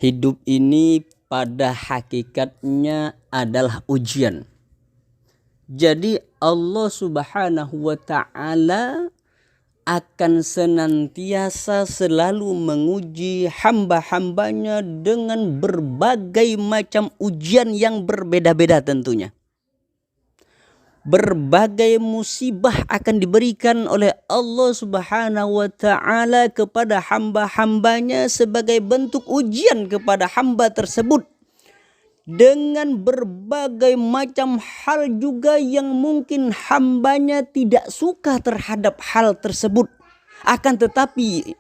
Hidup ini pada hakikatnya adalah ujian. Jadi Allah Subhanahu wa ta'ala akan senantiasa selalu menguji hamba-hambanya dengan berbagai macam ujian yang berbeda-beda tentunya. Berbagai musibah akan diberikan oleh Allah Subhanahu wa ta'ala kepada hamba-hambanya sebagai bentuk ujian kepada hamba tersebut. Dengan berbagai macam hal juga yang mungkin hambanya tidak suka terhadap hal tersebut. Akan tetapi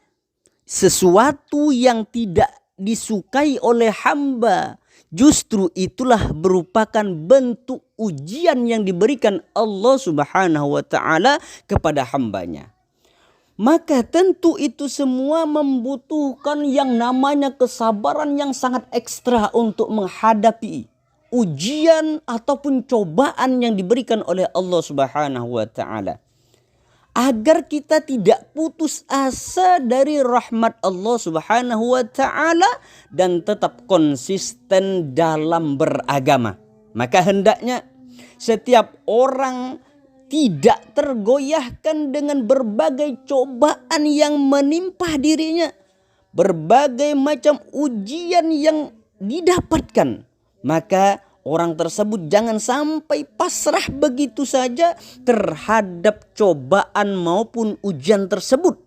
sesuatu yang tidak disukai oleh hamba, justru itulah merupakan bentuk ujian yang diberikan Allah Subhanahu wa ta'ala kepada hambanya. Maka tentu itu semua membutuhkan yang namanya kesabaran yang sangat ekstra untuk menghadapi ujian ataupun cobaan yang diberikan oleh Allah Subhanahu wa ta'ala. Agar kita tidak putus asa dari rahmat Allah Subhanahu wa ta'ala dan tetap konsisten dalam beragama. Maka hendaknya setiap orang tidak tergoyahkan dengan berbagai cobaan yang menimpa dirinya, berbagai macam ujian yang didapatkan. Maka orang tersebut jangan sampai pasrah begitu saja terhadap cobaan maupun ujian tersebut.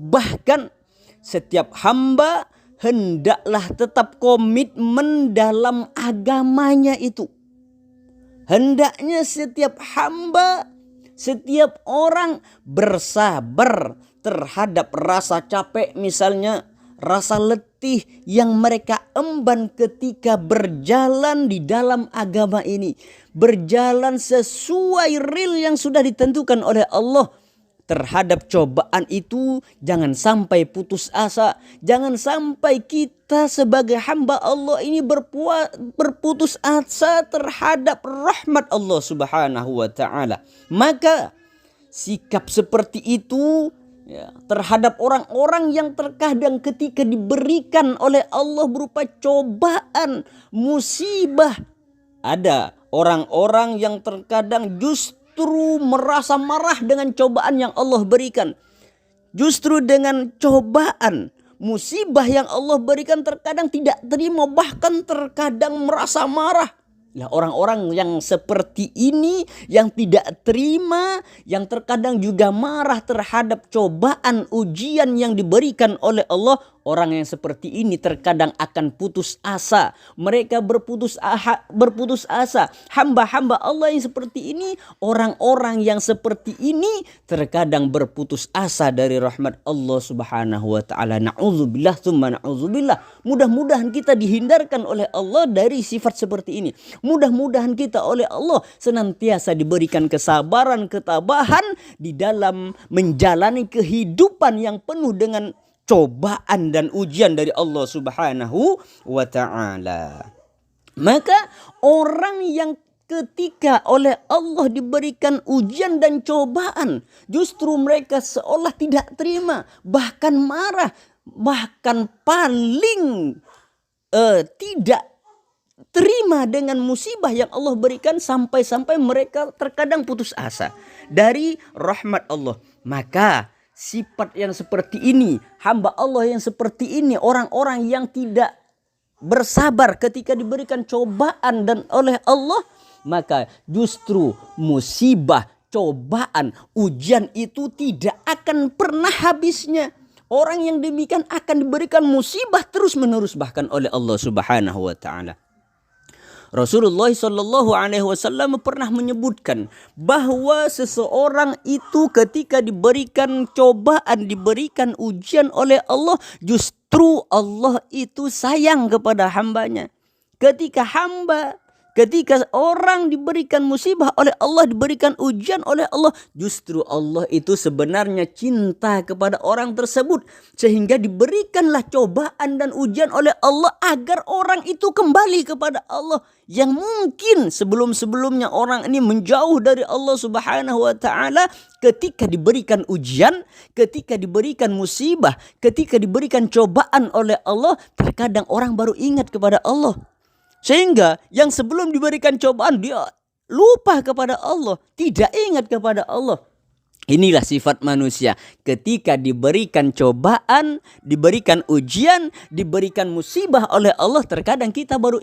Bahkan setiap hamba hendaklah tetap komitmen dalam agamanya itu. Hendaknya setiap hamba, setiap orang bersabar terhadap rasa capek misalnya, rasa letih yang mereka emban ketika berjalan di dalam agama ini. Berjalan sesuai ril yang sudah ditentukan oleh Allah. Terhadap cobaan itu jangan sampai putus asa. Jangan sampai kita sebagai hamba Allah ini berputus asa terhadap rahmat Allah Subhanahu wa ta'ala. Maka sikap seperti itu terhadap orang-orang yang terkadang ketika diberikan oleh Allah berupa cobaan, musibah. Ada orang-orang yang terkadang justru merasa marah dengan cobaan yang Allah berikan. Justru dengan cobaan, musibah yang Allah berikan terkadang tidak terima, bahkan terkadang merasa marah. Nah, orang-orang yang seperti ini, yang tidak terima, yang terkadang juga marah terhadap cobaan ujian yang diberikan oleh Allah, orang yang seperti ini terkadang akan putus asa. Mereka berputus asa. Hamba-hamba Allah yang seperti ini, orang-orang yang seperti ini terkadang berputus asa dari rahmat Allah Subhanahu wa ta'ala. Na'udzubillah tsumma na'udzubillah. Mudah-mudahan kita dihindarkan oleh Allah dari sifat seperti ini. Mudah-mudahan kita oleh Allah senantiasa diberikan kesabaran, ketabahan di dalam menjalani kehidupan yang penuh dengan cobaan dan ujian dari Allah Subhanahu wa ta'ala. Maka orang yang ketika oleh Allah diberikan ujian dan cobaan, justru mereka seolah tidak terima, bahkan marah, bahkan paling tidak terima dengan musibah yang Allah berikan, sampai-sampai mereka terkadang putus asa dari rahmat Allah. Maka sifat yang seperti ini, hamba Allah yang seperti ini, orang-orang yang tidak bersabar ketika diberikan cobaan dan oleh Allah, maka justru musibah, cobaan, ujian itu tidak akan pernah habisnya. Orang yang demikian akan diberikan musibah terus-menerus bahkan oleh Allah Subhanahu wa ta'ala. Rasulullah SAW pernah menyebutkan bahwa seseorang itu ketika diberikan cobaan, diberikan ujian oleh Allah, justru Allah itu sayang kepada hambanya. Ketika hamba Ketika orang diberikan musibah oleh Allah, diberikan ujian oleh Allah, justru Allah itu sebenarnya cinta kepada orang tersebut. Sehingga diberikanlah cobaan dan ujian oleh Allah agar orang itu kembali kepada Allah. Yang mungkin sebelum-sebelumnya orang ini menjauh dari Allah Subhanahu wa ta'ala, ketika diberikan ujian, ketika diberikan musibah, ketika diberikan cobaan oleh Allah, terkadang orang baru ingat kepada Allah. Sehingga yang sebelum diberikan cobaan dia lupa kepada Allah, tidak ingat kepada Allah. Inilah sifat manusia. Ketika diberikan cobaan, diberikan ujian, diberikan musibah oleh Allah, terkadang kita baru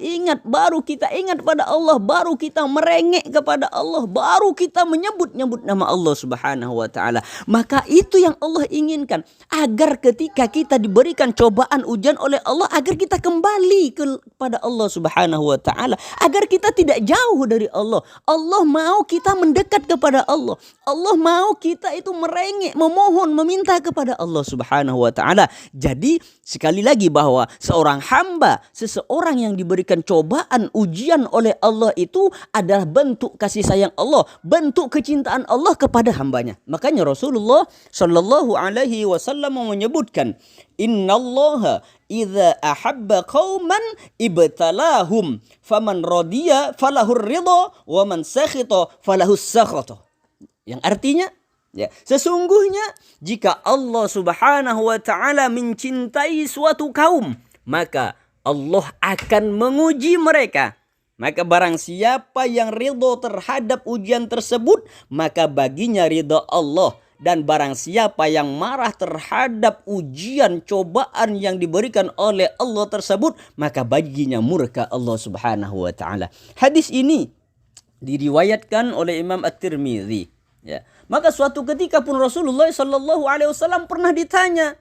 kita ingat pada Allah, baru kita merengek kepada Allah, baru kita menyebut-nyebut nama Allah Subhanahu wa ta'ala. Maka itu yang Allah inginkan, agar ketika kita diberikan cobaan, ujian oleh Allah, agar kita kembali kepada Allah Subhanahu wa ta'ala, agar kita tidak jauh dari Allah. Allah mau kita mendekat kepada Allah. Allah mau kita itu merengek, memohon, meminta kepada Allah Subhanahu wa ta'ala. Jadi sekali lagi bahwa seorang hamba, seseorang yang diberikan cobaan, ujian oleh Allah itu adalah bentuk kasih sayang Allah, bentuk kecintaan Allah kepada hambanya. Makanya Rasulullah Shallallahu Alaihi Wasallam menyebutkan, Innallaha idza ahabba qauman ibtalahum faman radiya falahur ridha wa man sakhita falahus sakhata. Yang artinya, ya, sesungguhnya jika Allah Subhanahu wa ta'ala mencintai suatu kaum, maka Allah akan menguji mereka. Maka barang siapa yang ridho terhadap ujian tersebut, maka baginya ridho Allah. Dan barang siapa yang marah terhadap ujian, cobaan yang diberikan oleh Allah tersebut, maka baginya murka Allah Subhanahu wa ta'ala. Hadis ini diriwayatkan oleh Imam At-Tirmidzi. Ya. Maka suatu ketika pun Rasulullah Sallallahu Alaihi Wasallam pernah ditanya,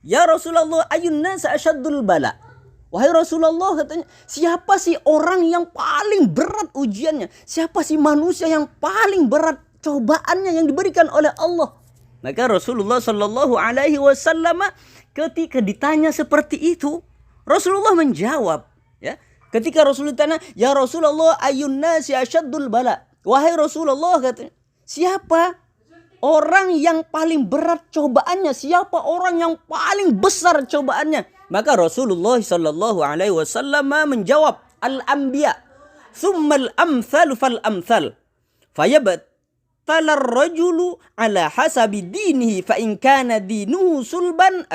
Ya Rasulullah, ayun nas asyaddul bala. Wahai Rasulullah, katanya, siapa sih orang yang paling berat ujiannya? Siapa sih manusia yang paling berat cobaannya yang diberikan oleh Allah? Maka Rasulullah Sallallahu Alaihi Wasallam ketika ditanya seperti itu, Rasulullah menjawab, ya. Ketika Rasulullah tanya, Ya Rasulullah, ayun nas asyaddul bala. Wahai Rasulullah, katanya, siapa orang yang paling berat cobaannya? Siapa orang yang paling besar cobaannya? Maka Rasulullah Sallallahu Alaihi Wasallam menjawab, Al-Anbiya, thummal amthal fal amthal, fayabatala ar-rajulu ala hasabi dinihi, fa in kana dinuhu sulban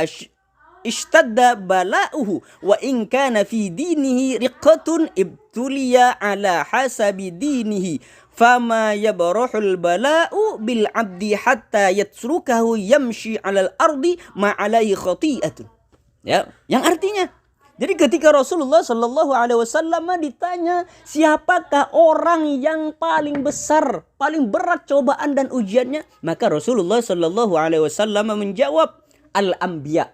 ishtadda bala'uhu, wa in kana fi dinihi riqatun ibtuliya ala hasabi dinihi. Fama yabrahul bala'u bil abdi hatta yatsrukahu yamshi 'alal ardi ma 'alaihi khati'atun. Ya, yang artinya, jadi ketika Rasulullah Shallallahu Alaihi Wasallam ditanya siapakah orang yang paling besar, paling berat cobaan dan ujiannya, maka Rasulullah Shallallahu Alaihi Wasallam menjawab, Al-Anbiya,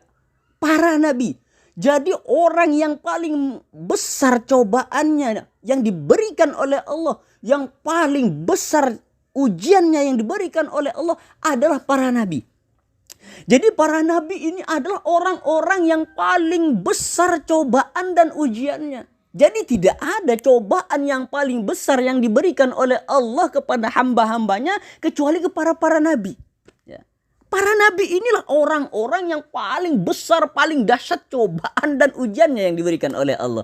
para nabi. Jadi orang yang paling besar cobaannya yang diberikan oleh Allah, yang paling besar ujiannya yang diberikan oleh Allah adalah para nabi. Jadi para nabi ini adalah orang-orang yang paling besar cobaan dan ujiannya. Jadi tidak ada cobaan yang paling besar yang diberikan oleh Allah kepada hamba-hambanya kecuali kepada para nabi. Para nabi inilah orang-orang yang paling besar, paling dahsyat cobaan dan ujiannya yang diberikan oleh Allah.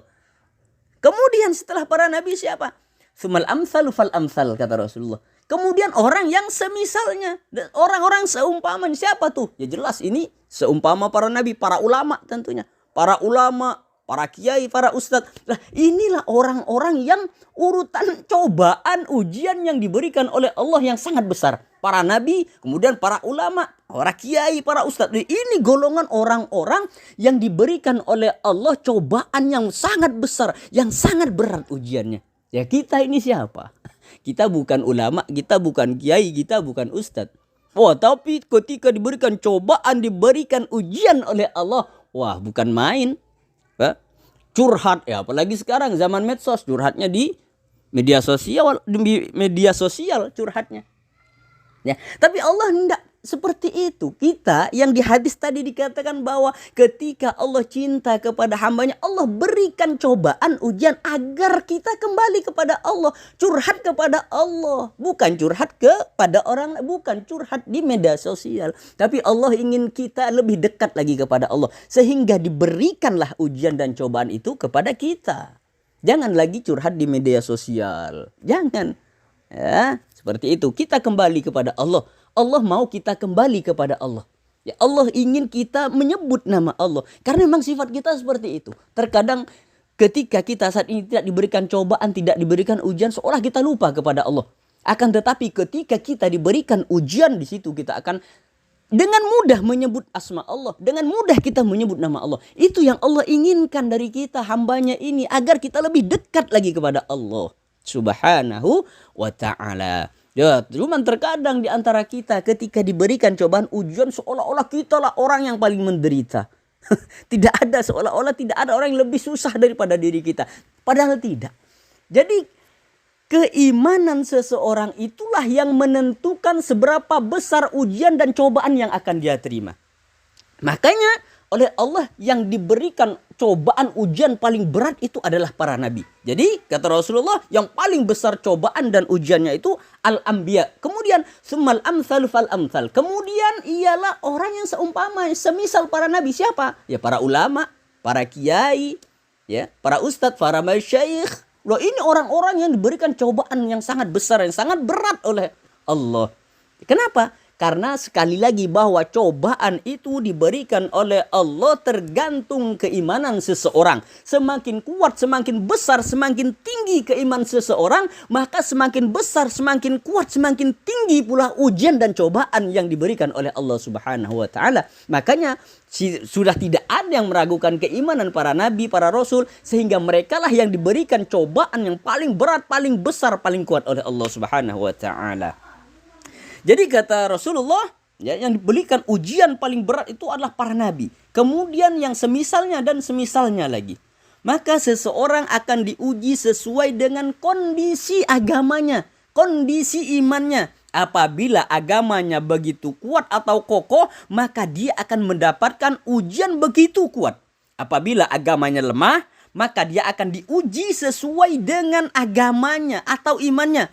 Kemudian setelah para nabi siapa? Sumal amsalu fal amsal, kata Rasulullah. Kemudian orang yang semisalnya, orang-orang seumpamanya, siapa tuh? Ya jelas ini seumpama para nabi, para ulama tentunya. Para ulama, para kiai, para ustadz. Nah, inilah orang-orang yang urutan cobaan, ujian yang diberikan oleh Allah yang sangat besar. Para nabi, kemudian para ulama, para kiai, para ustadz. Ini golongan orang-orang yang diberikan oleh Allah cobaan yang sangat besar, yang sangat berat ujiannya. Ya kita ini siapa? Kita bukan ulama, kita bukan kiai, kita bukan ustadz. Wah, tapi ketika diberikan cobaan, diberikan ujian oleh Allah, wah bukan main. Curhat ya, apalagi sekarang zaman medsos, curhatnya di media sosial curhatnya. Ya, tapi Allah hendak seperti itu. Kita yang di hadis tadi dikatakan bahwa ketika Allah cinta kepada hambanya, Allah berikan cobaan, ujian agar kita kembali kepada Allah. Curhat kepada Allah. Bukan curhat kepada orang, bukan curhat di media sosial. Tapi Allah ingin kita lebih dekat lagi kepada Allah. Sehingga diberikanlah ujian dan cobaan itu kepada kita. Jangan lagi curhat di media sosial. Jangan. Ya, seperti itu. Kita kembali kepada Allah. Allah mau kita kembali kepada Allah. Ya, Allah ingin kita menyebut nama Allah. Karena memang sifat kita seperti itu. Terkadang ketika kita saat ini tidak diberikan cobaan, tidak diberikan ujian, seolah kita lupa kepada Allah. Akan tetapi ketika kita diberikan ujian, di situ kita akan dengan mudah menyebut asma Allah. Dengan mudah kita menyebut nama Allah. Itu yang Allah inginkan dari kita, hambanya ini. Agar kita lebih dekat lagi kepada Allah Subhanahu wa ta'ala. Ya, cuman terkadang di antara kita ketika diberikan cobaan ujian seolah-olah kita lah orang yang paling menderita. Tidak ada, seolah-olah tidak ada orang yang lebih susah daripada diri kita. Padahal tidak. Jadi keimanan seseorang itulah yang menentukan seberapa besar ujian dan cobaan yang akan dia terima. Makanya oleh Allah yang diberikan cobaan ujian paling berat itu adalah para nabi. Jadi kata Rasulullah yang paling besar cobaan dan ujiannya itu al-anbiya. Kemudian summal amsal fal amsal. Kemudian ialah orang yang seumpama, semisal para nabi. Siapa? Ya para ulama, para kiai, ya, para ustadz, para masyayikh. Loh, ini orang-orang yang diberikan cobaan yang sangat besar, yang sangat berat oleh Allah. Kenapa? Karena sekali lagi bahwa cobaan itu diberikan oleh Allah tergantung keimanan seseorang. Semakin kuat, semakin besar, semakin tinggi keimanan seseorang, maka semakin besar, semakin kuat, semakin tinggi pula ujian dan cobaan yang diberikan oleh Allah Subhanahu wa ta'ala. Makanya sudah tidak ada yang meragukan keimanan para nabi, para rasul, sehingga merekalah yang diberikan cobaan yang paling berat, paling besar, paling kuat oleh Allah Subhanahu wa ta'ala. Jadi kata Rasulullah, ya, yang diberikan ujian paling berat itu adalah para nabi. Kemudian yang semisalnya dan semisalnya lagi. Maka seseorang akan diuji sesuai dengan kondisi agamanya, kondisi imannya. Apabila agamanya begitu kuat atau kokoh, maka dia akan mendapatkan ujian begitu kuat. Apabila agamanya lemah, maka dia akan diuji sesuai dengan agamanya atau imannya.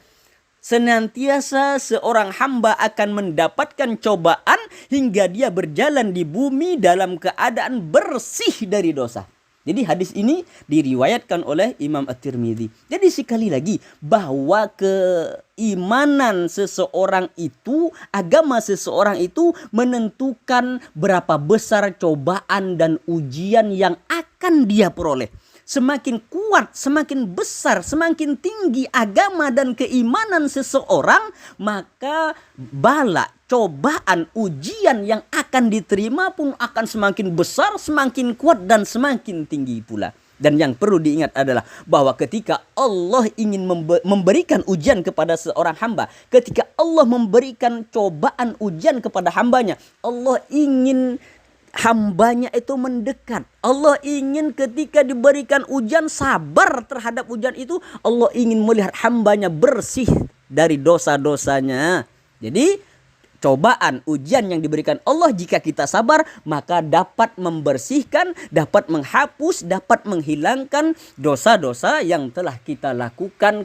Senantiasa seorang hamba akan mendapatkan cobaan hingga dia berjalan di bumi dalam keadaan bersih dari dosa. Jadi hadis ini diriwayatkan oleh Imam At-Tirmidzi. Jadi sekali lagi bahwa keimanan seseorang itu, agama seseorang itu menentukan berapa besar cobaan dan ujian yang akan dia peroleh. Semakin kuat, semakin besar, semakin tinggi agama dan keimanan seseorang, maka bala, cobaan, ujian yang akan diterima pun akan semakin besar, semakin kuat, dan semakin tinggi pula. Dan yang perlu diingat adalah bahwa ketika Allah ingin memberikan ujian kepada seorang hamba, ketika Allah memberikan cobaan ujian kepada hambanya, Allah ingin hambanya itu mendekat. Allah ingin ketika diberikan ujian sabar terhadap ujian itu. Allah ingin melihat hambanya bersih dari dosa-dosanya. Jadi cobaan, ujian yang diberikan Allah jika kita sabar, maka dapat membersihkan, dapat menghapus, dapat menghilangkan dosa-dosa yang telah kita lakukan.